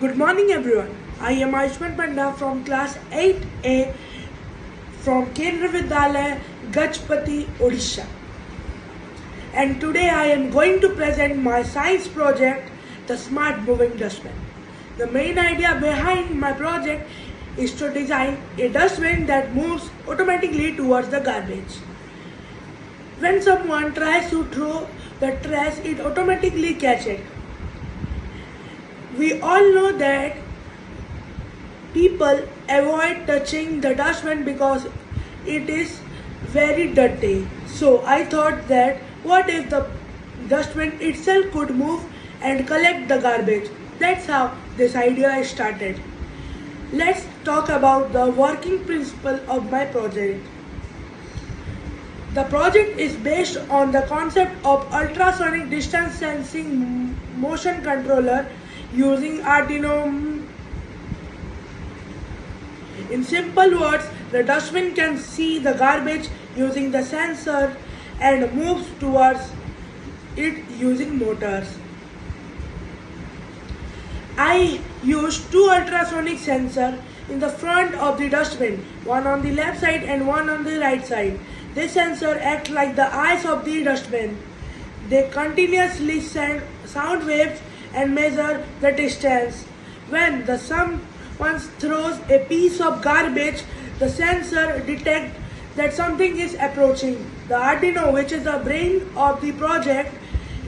Good morning everyone. I am Aishman Panda from class 8A from Kendra Vidyalaya, Gajpati, Odisha. And today I am going to present my science project, the Smart Moving Dustbin. The main idea behind my project is to design a dustbin that moves automatically towards the garbage. When someone tries to throw the trash, it automatically catches it. We all know that people avoid touching the dustbin because it is very dirty. So I thought that what if the dustbin itself could move and collect the garbage? That's how this idea started. Let's talk about the working principle of my project. The project is based on the concept of ultrasonic distance sensing motion controller using Arduino. In simple words, the dustbin can see the garbage using the sensor and moves towards it using motors. I used two ultrasonic sensors in the front of the dustbin, one on the left side and one on the right side. This sensor acts like the eyes of the dustbin. They continuously send sound waves and measure the distance. When someone throws a piece of garbage, the sensor detects that something is approaching. The Arduino, which is the brain of the project,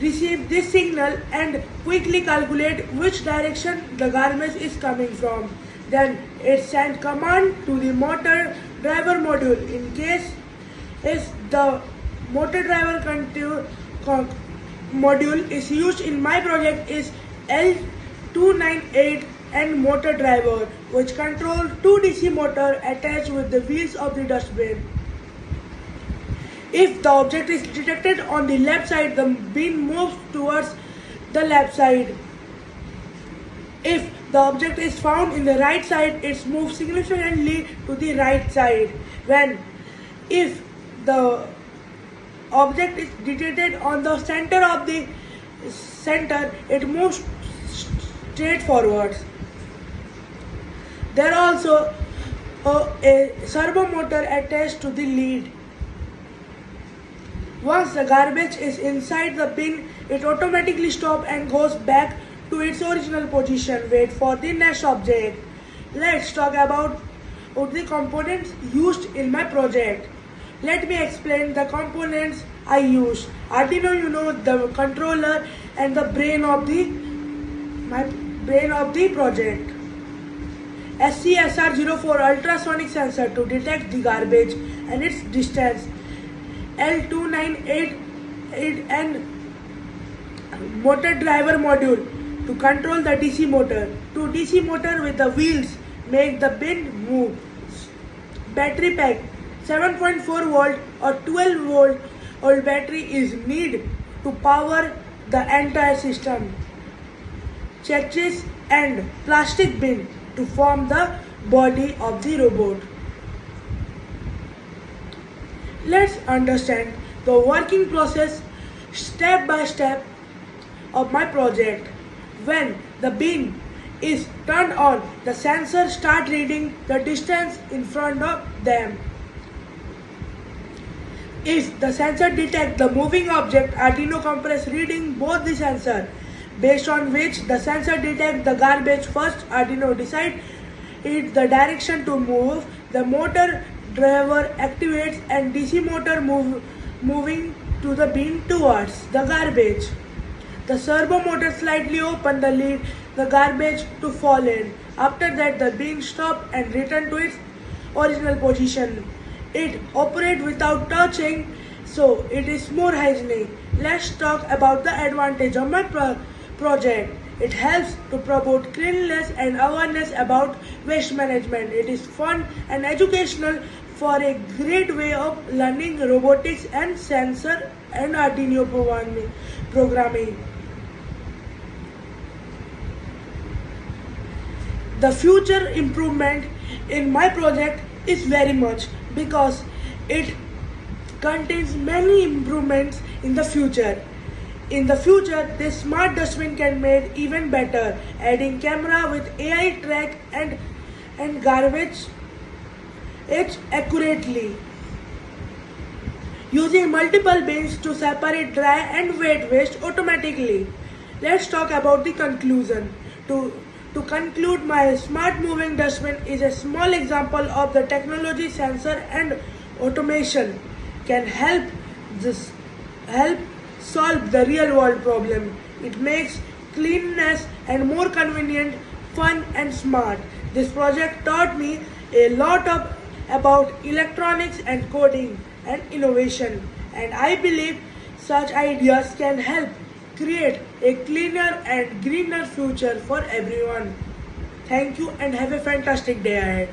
receives this signal and quickly calculates which direction the garbage is coming from. Then it sends command to the motor driver module. In case the motor driver module is used in my project is L298 and motor driver, which controls two DC motor attached with the wheels of the dustbin. If the object is detected on the left side, the bin moves towards the left side. If the object is found in the right side, it moves significantly to the right side. If the object is detected on the center of the center, it moves straight forwards. There also a servo motor attached to the lead. Once the garbage is inside the bin, it automatically stops and goes back to its original position. Wait for the next object. Let's talk about the components used in my project. Let me explain the components I used. Arduino, the controller and the brain of the project. SCSR04 ultrasonic sensor to detect the garbage and its distance. L298 and motor driver module to control the DC motor. Two DC motor with the wheels make the bin move. Battery pack 7.4 volt or 12 volt battery is needed to power the entire system. Chassis and plastic bin to form the body of the robot. Let's understand the working process step by step of my project. When the bin is turned on, the sensor starts reading the distance in front of them. If the sensor detects the moving object, Arduino compress reading both the sensor, based on which the sensor detects the garbage first. Arduino decides the direction to move. The motor driver activates and DC motor moving to the bin towards the garbage. The servo motor slightly opens the lid, the garbage to fall in. After that, the bin stops and returns to its original position. It operates without touching, so it is more hygienic. Let's talk about the advantage of my project. It helps to promote cleanliness and awareness about waste management. It is fun and educational for a great way of learning robotics and sensor and Arduino programming. The future improvement in my project is very much because it contains many improvements in the future. In the future, this smart dustbin can be made even better, adding camera with AI track and garbage it accurately, using multiple bins to separate dry and wet waste automatically. Let's talk about the conclusion. To conclude, my smart moving dustbin is a small example of the technology, sensor and automation can help solve the real world problem. It makes cleanliness and more convenient, fun and smart. This project taught me a lot about electronics and coding and innovation, and I believe such ideas can help create a cleaner and greener future for everyone. Thank you and have a fantastic day ahead.